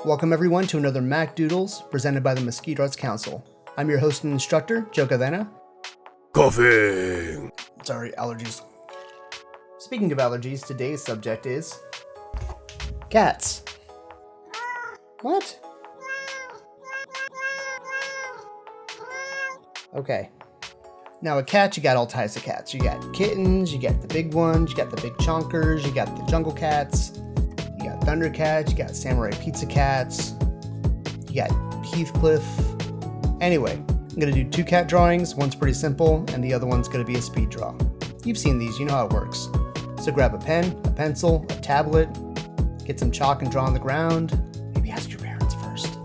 Welcome everyone to another Mac Doodles presented by the Mesquite Arts Council. I'm your host and instructor, Joe Cadena. Coughing! Sorry, allergies. Speaking of allergies, today's subject is cats. What? Okay. Now a cat, you got all types of cats. You got kittens, you got the big ones, you got the big chonkers, you got the jungle cats, you got thunder cats, you got samurai pizza cats, you got Heathcliff. Anyway, I'm gonna do 2 cat drawings. One's pretty simple, and the other one's gonna be a speed draw. You've seen these, you know how it works. So grab a pen, a pencil, a tablet, get some chalk and draw on the ground. Maybe ask your parents first.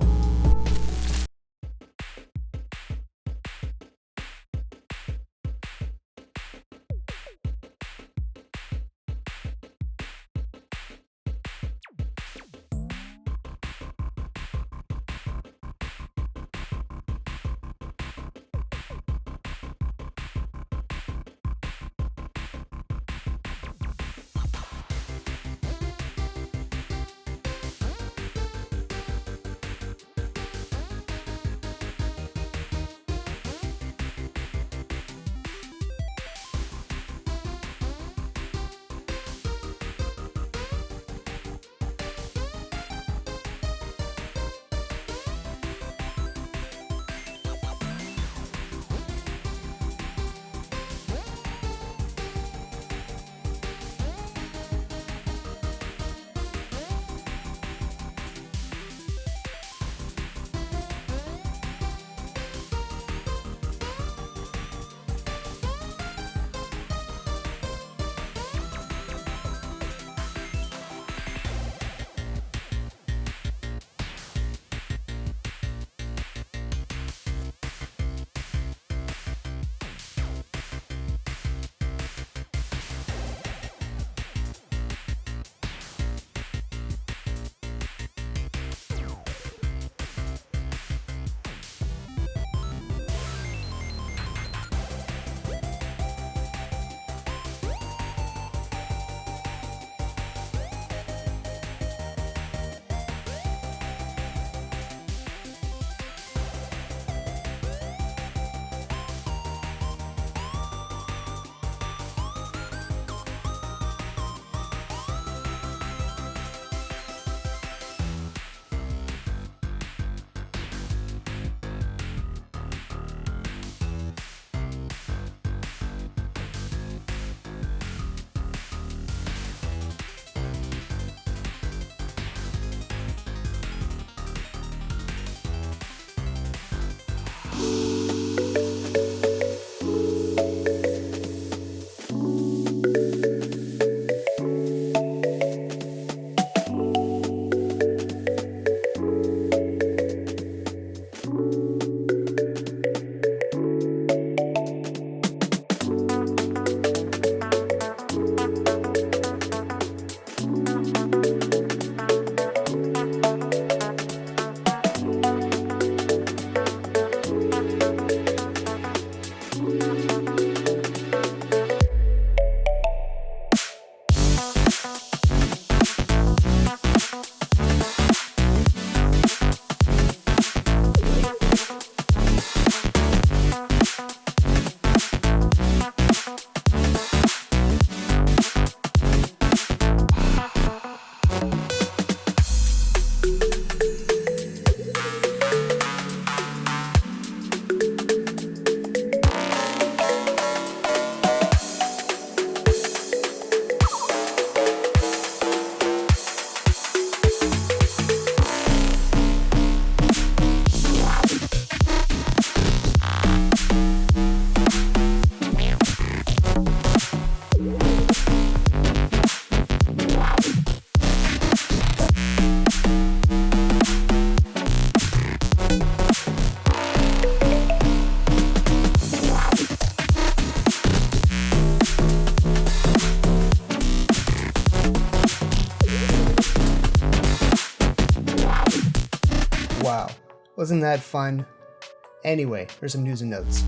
Wow, wasn't that fun? Anyway, here's some news and notes.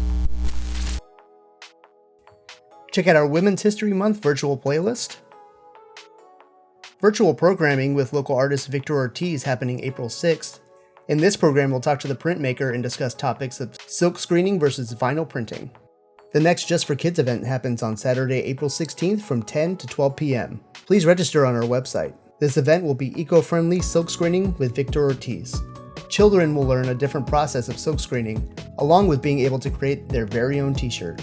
Check out our Women's History Month virtual playlist. Virtual programming with local artist Victor Ortiz happening April 6th. In this program, we'll talk to the printmaker and discuss topics of silk screening versus vinyl printing. The next Just for Kids event happens on Saturday, April 16th from 10 to 12 p.m. Please register on our website. This event will be eco-friendly silk screening with Victor Ortiz. Children will learn a different process of silk screening, along with being able to create their very own t-shirt.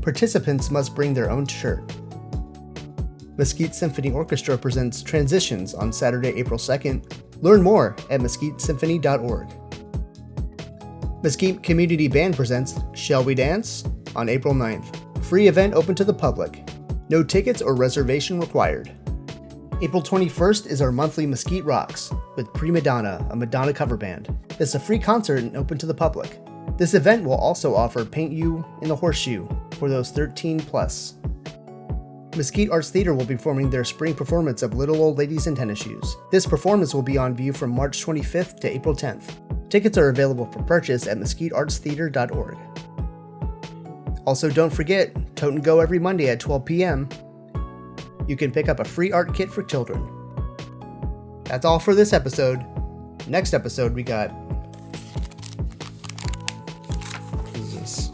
Participants must bring their own shirt. Mesquite Symphony Orchestra presents Transitions on Saturday, April 2nd. Learn more at mesquitesymphony.org. Mesquite Community Band presents Shall We Dance? On April 9th. Free event open to the public. No tickets or reservation required. April 21st is our monthly Mesquite Rocks with Prima Donna, a Madonna cover band. It's a free concert and open to the public. This event will also offer Paint You in the Horseshoe for those 13 plus. Mesquite Arts Theater will be performing their spring performance of Little Old Ladies in Tennis Shoes. This performance will be on view from March 25th to April 10th. Tickets are available for purchase at mesquiteartstheater.org. Also, don't forget, Tote and Go every Monday at 12 p.m. You can pick up a free art kit for children. That's all for this episode. Next episode, we got... what is this?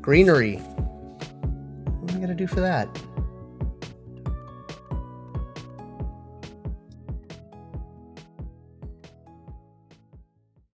Greenery. What am I going to do for that?